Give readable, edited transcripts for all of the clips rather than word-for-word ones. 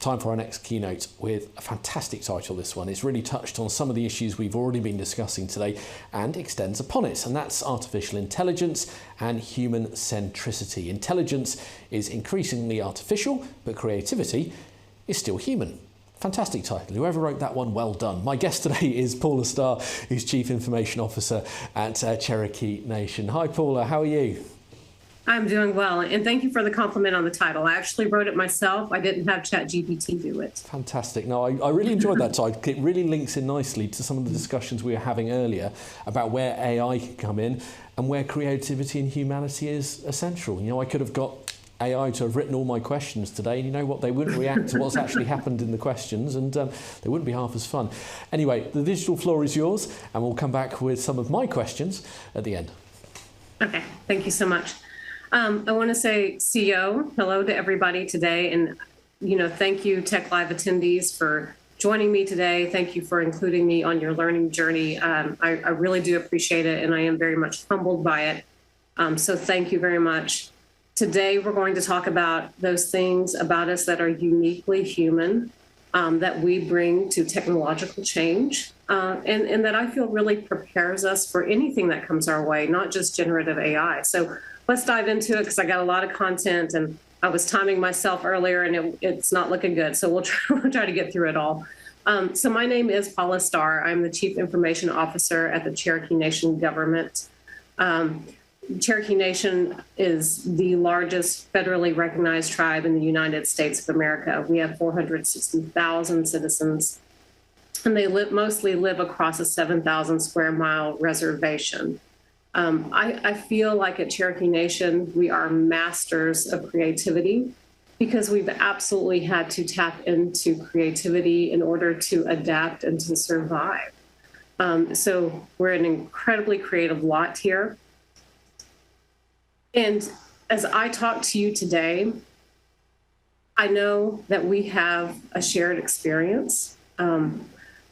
time for our next keynote with a fantastic title, this one. It's really touched on some of the issues we've already been discussing today and extends upon it, and that's artificial intelligence and human centricity. Intelligence is increasingly artificial, but creativity is still human. Fantastic title. Whoever wrote that one, well done. My guest today is Paula Starr, who's Chief Information Officer at Cherokee Nation. Hi Paula, how are you? I'm doing well, and thank you for the compliment on the title. I actually wrote it myself. I didn't have ChatGPT do it. Fantastic. No, I really enjoyed that title. It really links in nicely to some of the discussions we were having earlier about where AI can come in and where creativity and humanity is essential. You know, I could have got AI to have written all my questions today, and you know what, they wouldn't react to what's actually happened in the questions, and they wouldn't be half as fun. Anyway, the digital floor is yours, and we'll come back with some of my questions at the end. Okay, thank you so much. I want to say, CEO, hello to everybody today, and thank you, Tech Live attendees, for joining me today. Thank you for including me on your learning journey. I really do appreciate it, and I am very much humbled by it. So thank you very much. Today, we're going to talk about those things about us that are uniquely human, that we bring to technological change, and that I feel really prepares us for anything that comes our way, not just generative AI. So let's dive into it, because I got a lot of content, and I was timing myself earlier, and it's not looking good. So we'll try to get through it all. So my name is Paula Starr. I'm the Chief Information Officer at the Cherokee Nation government. Cherokee Nation is the largest federally recognized tribe in the United States of America. We have 460,000 citizens, and they mostly live across a 7,000 square mile reservation. I feel like at Cherokee Nation, we are masters of creativity, because we've absolutely had to tap into creativity in order to adapt and to survive. So we're an incredibly creative lot here. And as I talk to you today, I know that we have a shared experience.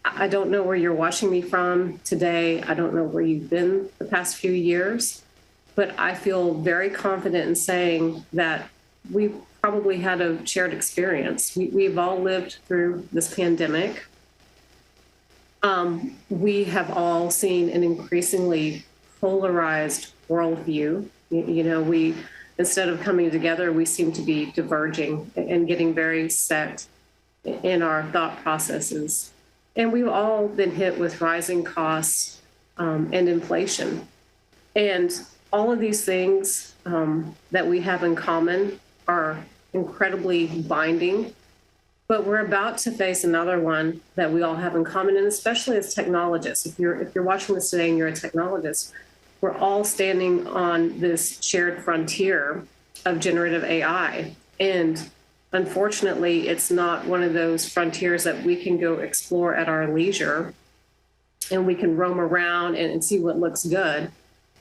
I don't know where you're watching me from today. I don't know where you've been the past few years, but I feel very confident in saying that we've probably had a shared experience. We've all lived through this pandemic. We have all seen an increasingly polarized worldview. We, instead of coming together, we seem to be diverging and getting very set in our thought processes. And we've all been hit with rising costs and inflation. And all of these things that we have in common are incredibly binding. But we're about to face another one that we all have in common, and especially as technologists. If you're watching this today and you're a technologist, we're all standing on this shared frontier of generative AI. And unfortunately, it's not one of those frontiers that we can go explore at our leisure and we can roam around and see what looks good.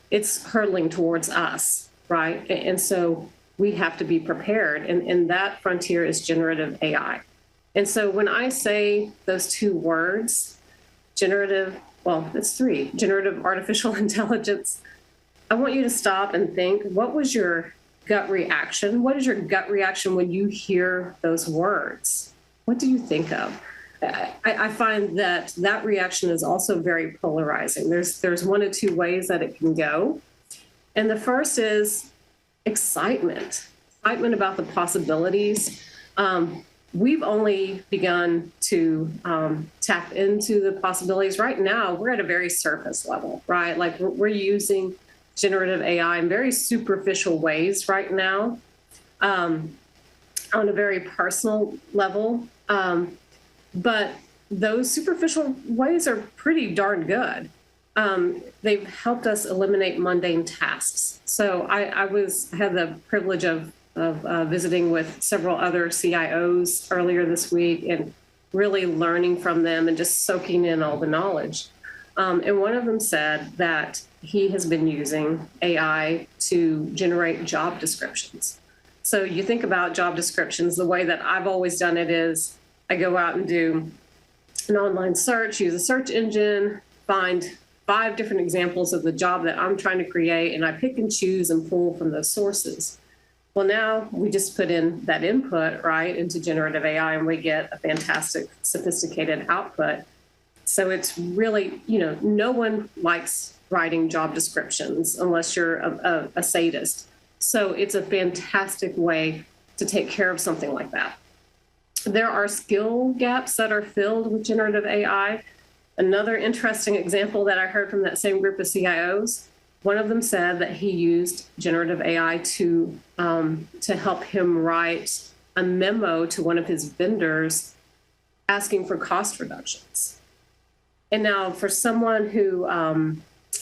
It's hurtling towards us, right? And so we have to be prepared. And that frontier is generative AI. And so when I say those two words, generative, well, it's three, generative artificial intelligence, I want you to stop and think, what was your gut reaction? What is your gut reaction when you hear those words? What do you think of? I find that reaction is also very polarizing. There's one of two ways that it can go. And the first is excitement about the possibilities. We've only begun to tap into the possibilities. Right now, we're at a very surface level, right? Like we're using generative AI in very superficial ways right now, on a very personal level. But those superficial ways are pretty darn good. They've helped us eliminate mundane tasks. So I had the privilege of visiting with several other CIOs earlier this week and really learning from them and just soaking in all the knowledge. And one of them said that he has been using AI to generate job descriptions. So you think about job descriptions, the way that I've always done it is I go out and do an online search, use a search engine, find 5 different examples of the job that I'm trying to create, and I pick and choose and pull from those sources. Well, now we just put in that input, right, into generative AI, and we get a fantastic, sophisticated output. So it's really, no one likes writing job descriptions unless you're a sadist. So it's a fantastic way to take care of something like that. There are skill gaps that are filled with generative AI. Another interesting example that I heard from that same group of CIOs, one of them said that he used generative AI to help him write a memo to one of his vendors asking for cost reductions. And now for someone who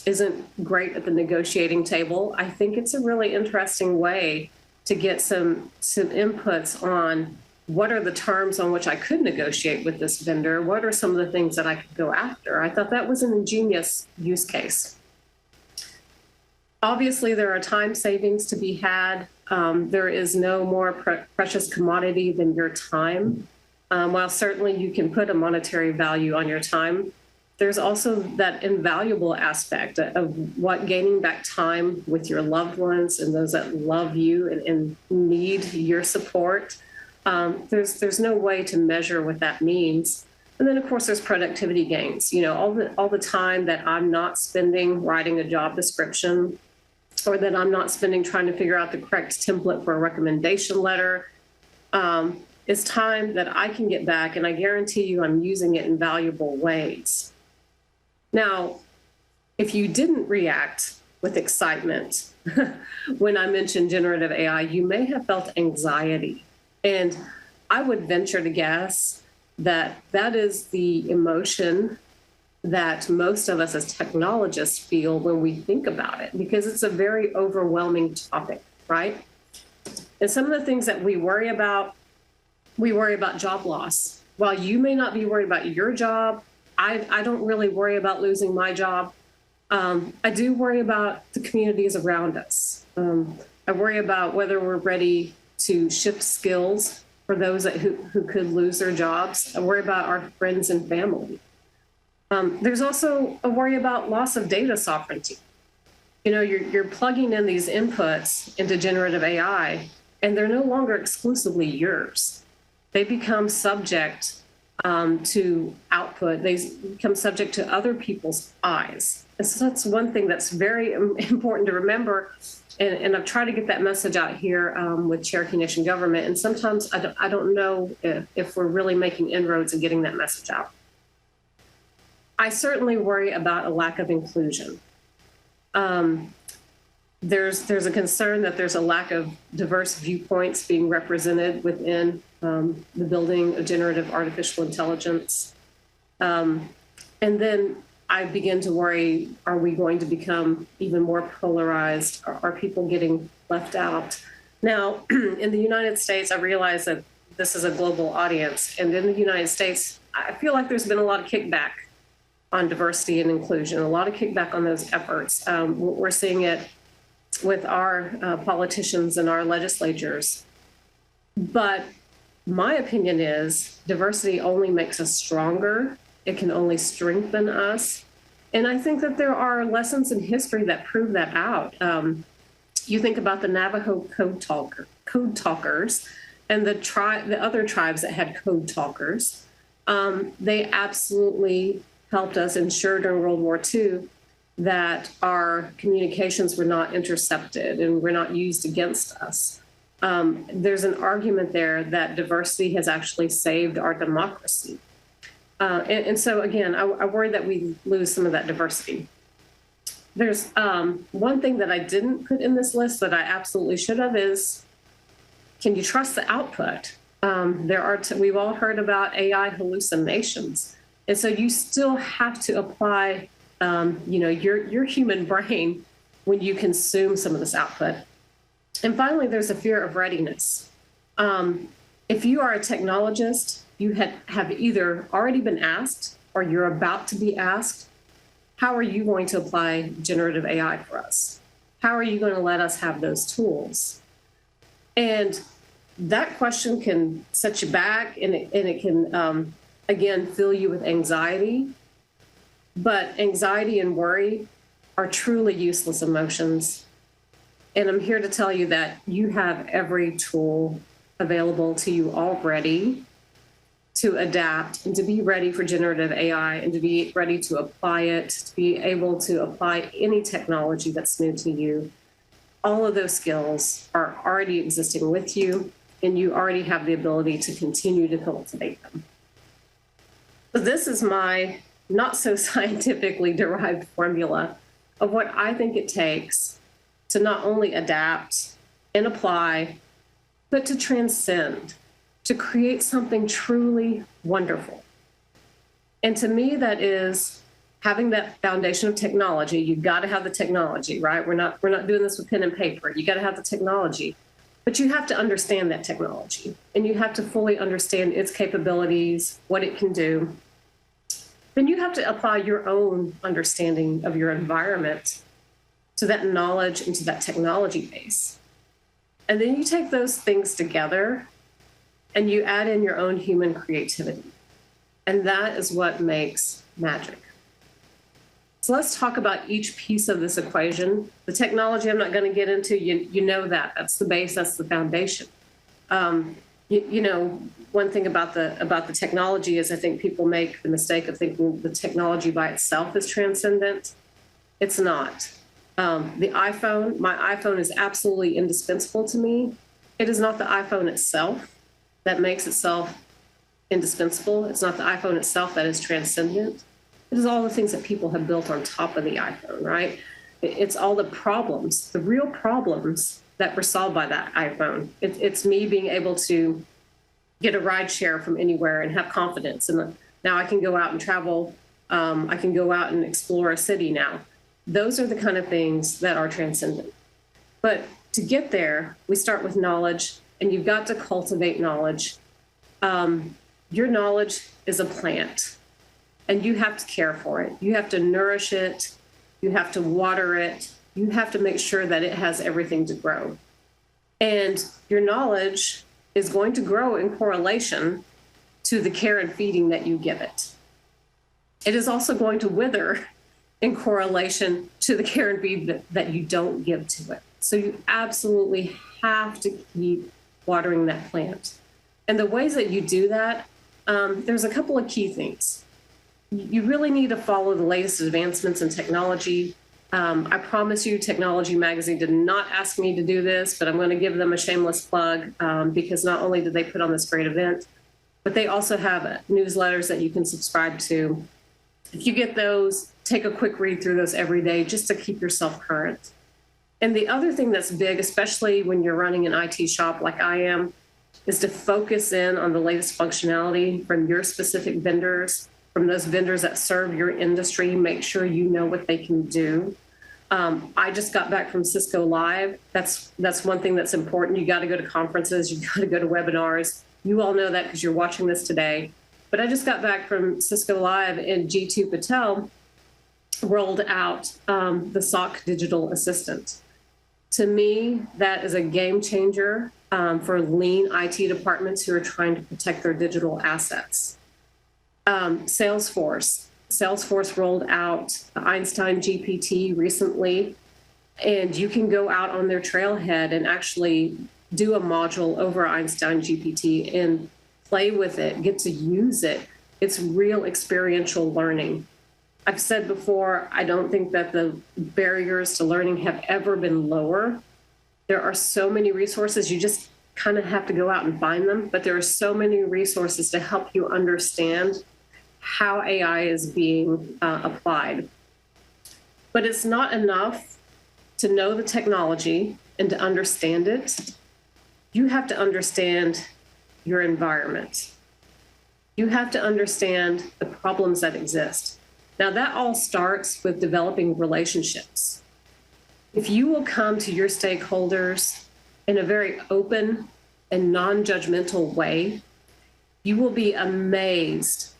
isn't great at the negotiating table, I think it's a really interesting way to get some inputs on what are the terms on which I could negotiate with this vendor? What are some of the things that I could go after? I thought that was an ingenious use case. Obviously, there are time savings to be had. There is no more precious commodity than your time. While certainly you can put a monetary value on your time, there's also that invaluable aspect of what gaining back time with your loved ones and those that love you and need your support. There's no way to measure what that means. And then, of course, there's productivity gains. All the time that I'm not spending writing a job description, or that I'm not spending trying to figure out the correct template for a recommendation letter, is time that I can get back, and I guarantee you I'm using it in valuable ways. Now, if you didn't react with excitement when I mentioned generative AI, you may have felt anxiety. And I would venture to guess that that is the emotion that most of us as technologists feel when we think about it, because it's a very overwhelming topic, right? And some of the things that we worry about job loss. While you may not be worried about your job, I don't really worry about losing my job. I do worry about the communities around us. I worry about whether we're ready to shift skills for those who could lose their jobs. I worry about our friends and family. There's also a worry about loss of data sovereignty. You're plugging in these inputs into generative AI, and they're no longer exclusively yours. They become subject to output. They become subject to other people's eyes. And so that's one thing that's very important to remember. And I've tried to get that message out here with Cherokee Nation government. And sometimes I don't know if we're really making inroads in getting that message out. I certainly worry about a lack of inclusion. There's a concern that there's a lack of diverse viewpoints being represented within the building of generative artificial intelligence. And then I begin to worry, are we going to become even more polarized? Are people getting left out? Now, in the United States, I realize that this is a global audience. And in the United States, I feel like there's been a lot of kickback on diversity and inclusion, a lot of kickback on those efforts. We're seeing it with our politicians and our legislatures. But my opinion is diversity only makes us stronger. It can only strengthen us. And I think that there are lessons in history that prove that out. You think about the Navajo code talkers and the other tribes that had code talkers. They absolutely helped us ensure during World War II that our communications were not intercepted and were not used against us. There's an argument there that diversity has actually saved our democracy. And so, again, I worry that we lose some of that diversity. There's one thing that I didn't put in this list that I absolutely should have is, can you trust the output? We've all heard about AI hallucinations. And so you still have to apply your human brain when you consume some of this output. And finally, there's a fear of readiness. If you are a technologist, you have either already been asked or you're about to be asked, how are you going to apply generative AI for us? How are you going to let us have those tools? And that question can set you back, and it can, again, fill you with anxiety. But anxiety and worry are truly useless emotions. And I'm here to tell you that you have every tool available to you already to adapt and to be ready for generative AI and to be ready to apply it, to be able to apply any technology that's new to you. All of those skills are already existing with you, and you already have the ability to continue to cultivate them. So this is my not so scientifically derived formula of what I think it takes to not only adapt and apply, but to transcend, to create something truly wonderful. And to me, that is having that foundation of technology. You've got to have the technology, right? We're not doing this with pen and paper. You got to have the technology, but you have to understand that technology, and you have to fully understand its capabilities, what it can do. Then you have to apply your own understanding of your environment to that knowledge and to that technology base. And then you take those things together and you add in your own human creativity. And that is what makes magic. So let's talk about each piece of this equation. The technology I'm not going to get into, you know that. That's the base, that's the foundation. You know, one thing about the technology is I think people make the mistake of thinking the technology by itself is transcendent. It's not. The iPhone, my iPhone is absolutely indispensable to me. It is not the iPhone itself that makes itself indispensable. It's not the iPhone itself that is transcendent. It is all the things that people have built on top of the iPhone, right? It's all the problems, the real problems that were solved by that iPhone. It's me being able to get a ride share from anywhere and have confidence. And now I can go out and travel. I can go out and explore a city now. Those are the kind of things that are transcendent. But to get there, we start with knowledge, and you've got to cultivate knowledge. Your knowledge is a plant, and you have to care for it. You have to nourish it. You have to water it. You have to make sure that it has everything to grow. And your knowledge is going to grow in correlation to the care and feeding that you give it. It is also going to wither in correlation to the care and feed that you don't give to it. So you absolutely have to keep watering that plant. And the ways that you do that, there's a couple of key things. You really need to follow the latest advancements in technology. I promise you, Technology Magazine did not ask me to do this, but I'm going to give them a shameless plug because not only did they put on this great event, but they also have newsletters that you can subscribe to. If you get those, take a quick read through those every day just to keep yourself current. And the other thing that's big, especially when you're running an IT shop like I am, is to focus in on the latest functionality from your specific vendors, from those vendors that serve your industry. Make sure you know what they can do. I just got back from Cisco Live. That's one thing that's important. You got to go to conferences. You got to go to webinars. You all know that because you're watching this today. But I just got back from Cisco Live, and G2 Patel rolled out the SOC Digital Assistant. To me, that is a game changer for lean IT departments who are trying to protect their digital assets. Salesforce rolled out Einstein GPT recently, and you can go out on their trailhead and actually do a module over Einstein GPT and play with it, get to use it. It's real experiential learning. I've said before, I don't think that the barriers to learning have ever been lower. There are so many resources. You just kind of have to go out and find them, but there are so many resources to help you understand how AI is being applied. But it's not enough to know the technology and to understand it. You have to understand your environment. You have to understand the problems that exist. Now, that all starts with developing relationships. If you will come to your stakeholders in a very open and non-judgmental way, you will be amazed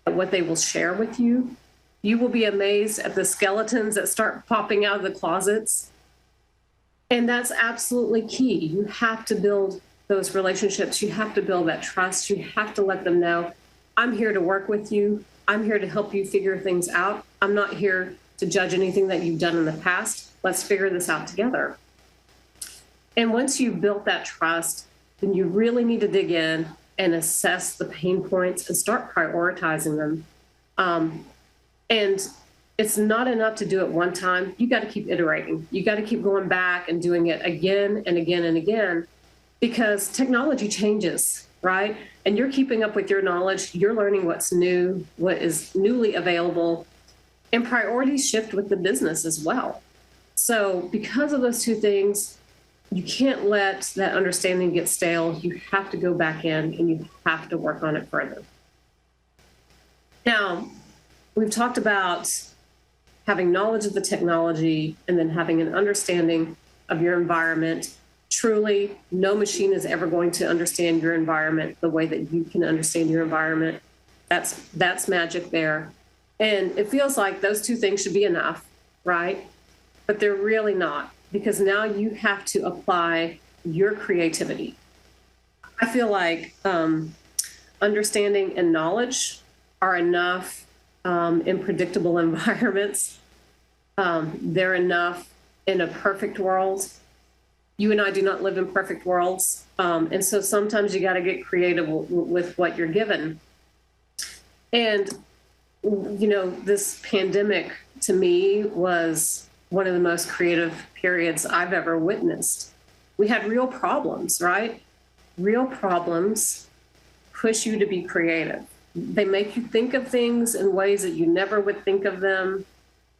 at what they will share with you. You will be amazed at the skeletons that start popping out of the closets. And that's absolutely key. You have to build those relationships. You have to build that trust. You have to let them know, I'm here to work with you. I'm here to help you figure things out. I'm not here to judge anything that you've done in the past. Let's figure this out together. And once you've built that trust, then you really need to dig in and assess the pain points and start prioritizing them. And it's not enough to do it one time. You got to keep iterating. You got to keep going back and doing it again and again and again, because technology changes, right? And you're keeping up with your knowledge. You're learning what's new, what is newly available, and priorities shift with the business as well. So because of those two things, you can't let that understanding get stale. You have to go back in and you have to work on it further. Now, we've talked about having knowledge of the technology and then having an understanding of your environment. Truly, no machine is ever going to understand your environment the way that you can understand your environment. That's magic there. And it feels like those two things should be enough, right? But they're really not, because now you have to apply your creativity. I feel like understanding and knowledge are enough in predictable environments. They're enough in a perfect world. You and I do not live in perfect worlds. And so sometimes you got to get creative with what you're given. And, you know, this pandemic to me was one of the most creative periods I've ever witnessed. We had real problems, right? Real problems push you to be creative. They make you think of things in ways that you never would think of them.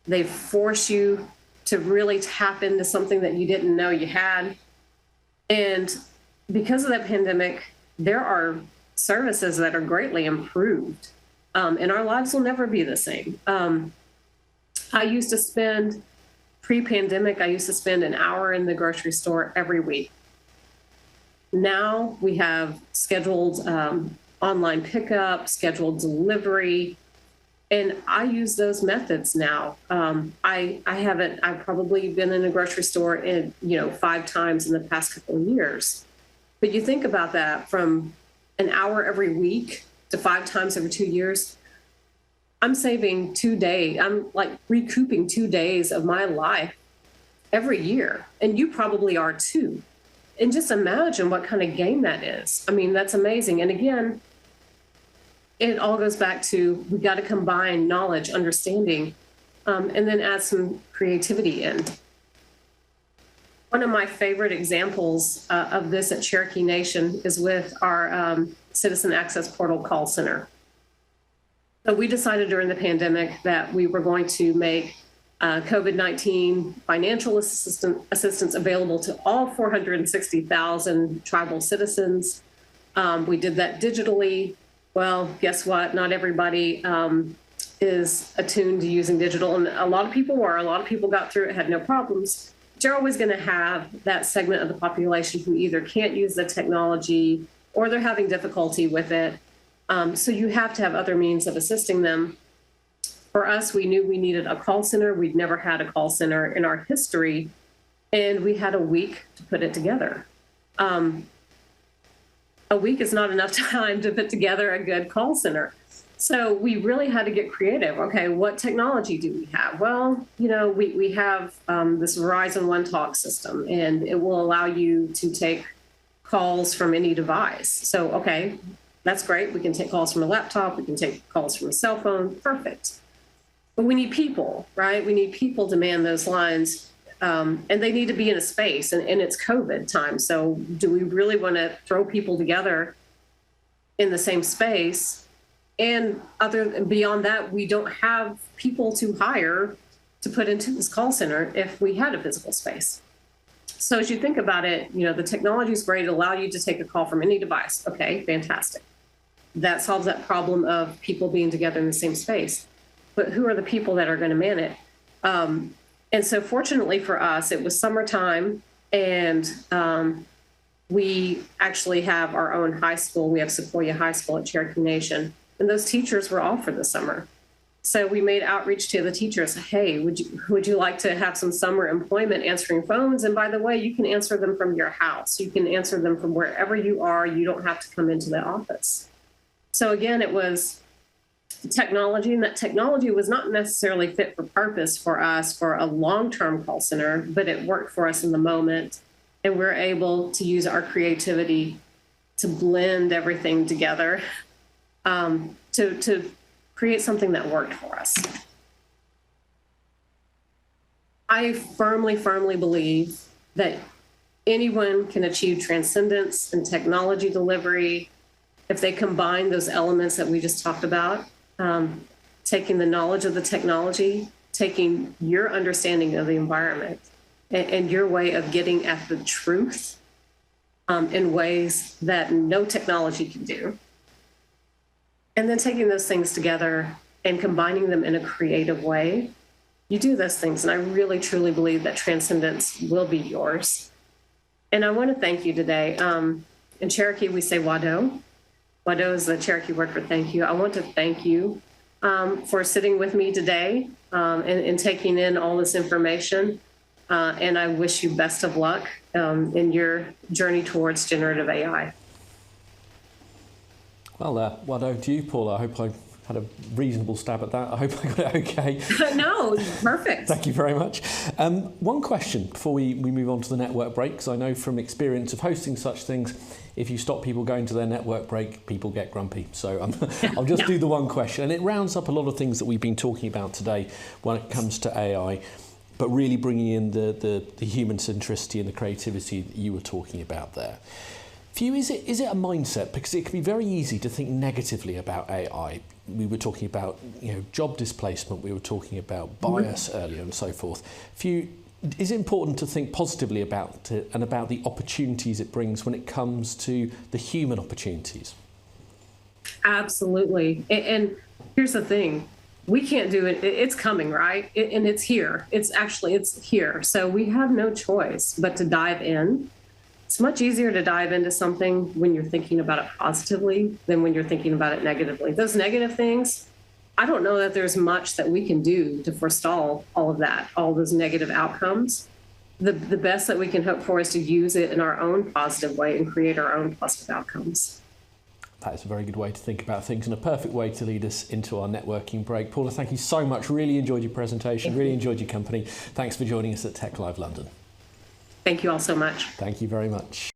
They force you to really tap into something that you didn't know you had. And because of that pandemic, there are services that are greatly improved, and our lives will never be the same. Pre-pandemic, I used to spend an hour in the grocery store every week. Now we have scheduled online pickup, scheduled delivery, and I use those methods now. I've probably been in a grocery store 5 times in the past couple of years. But you think about that, from an hour every week to 5 times every 2 years, I'm saving 2 days. I'm like recouping 2 days of my life every year. And you probably are too. And just imagine what kind of gain that is. I mean, that's amazing. And again, it all goes back to, we got to combine knowledge, understanding, and then add some creativity in. One of my favorite examples of this at Cherokee Nation is with our Citizen Access Portal call center. So we decided during the pandemic that we were going to make COVID-19 financial assistance available to all 460,000 tribal citizens. We did that digitally. Well, guess what? Not everybody is attuned to using digital, and a lot of people were. A lot of people got through it, had no problems. But you're always going to have that segment of the population who either can't use the technology or they're having difficulty with it. So you have to have other means of assisting them. For us, we knew we needed a call center. We'd never had a call center in our history, and we had a week to put it together. A week is not enough time to put together a good call center. So we really had to get creative. Okay, what technology do we have? Well, we have this Verizon One Talk system, and it will allow you to take calls from any device. So, okay, that's great. We can take calls from a laptop. We can take calls from a cell phone. Perfect. But we need people, right? We need people to man those lines. And they need to be in a space, and it's COVID time. So do we really want to throw people together in the same space? And beyond that, we don't have people to hire to put into this call center if we had a physical space. So as you think about it, the technology is great to allow you to take a call from any device. Okay, fantastic. That solves that problem of people being together in the same space. But who are the people that are going to man it? And so fortunately for us, it was summertime, and we actually have our own high school. We have Sequoia High School at Cherokee Nation, and those teachers were off for the summer. So we made outreach to the teachers. Hey, would you like to have some summer employment answering phones? And by the way, you can answer them from your house. You can answer them from wherever you are. You don't have to come into the office. So again, it was technology, and that technology was not necessarily fit for purpose for us for a long-term call center, but it worked for us in the moment. and we're able to use our creativity to blend everything together to create something that worked for us. I firmly believe that anyone can achieve transcendence in technology delivery if they combine those elements that we just talked about, taking the knowledge of the technology, taking your understanding of the environment, and your way of getting at the truth in ways that no technology can do. And then taking those things together and combining them in a creative way. You do those things, and I really, truly believe that transcendence will be yours. And I want to thank you today. In Cherokee, we say wado. Wado is the Cherokee word for thank you. I want to thank you for sitting with me today and taking in all this information. And I wish you best of luck in your journey towards generative AI. Well, wado to you, Paula. I hope I had a reasonable stab at that. I hope I got it okay. No, perfect. Thank you very much. One question before we move on to the network break, because I know from experience of hosting such things, if you stop people going to their network break, people get grumpy. So I'll just do the one question. And it rounds up a lot of things that we've been talking about today when it comes to AI, but really bringing in the human centricity and the creativity that you were talking about there. For you, is it a mindset? Because it can be very easy to think negatively about AI. We were talking about job displacement, we were talking about bias earlier and so forth. For you, is it important to think positively about it and about the opportunities it brings when it comes to the human opportunities? Absolutely. And here's the thing. We can't do it. It's coming, right? And it's here. It's here. So we have no choice but to dive in. It's much easier to dive into something when you're thinking about it positively than when you're thinking about it negatively. Those negative things, I don't know that there's much that we can do to forestall all of that, all those negative outcomes. The best that we can hope for is to use it in our own positive way and create our own positive outcomes. That is a very good way to think about things and a perfect way to lead us into our networking break. Paula, thank you so much. Really enjoyed your presentation, really enjoyed your company. Thanks for joining us at Tech Live London. Thank you all so much. Thank you very much.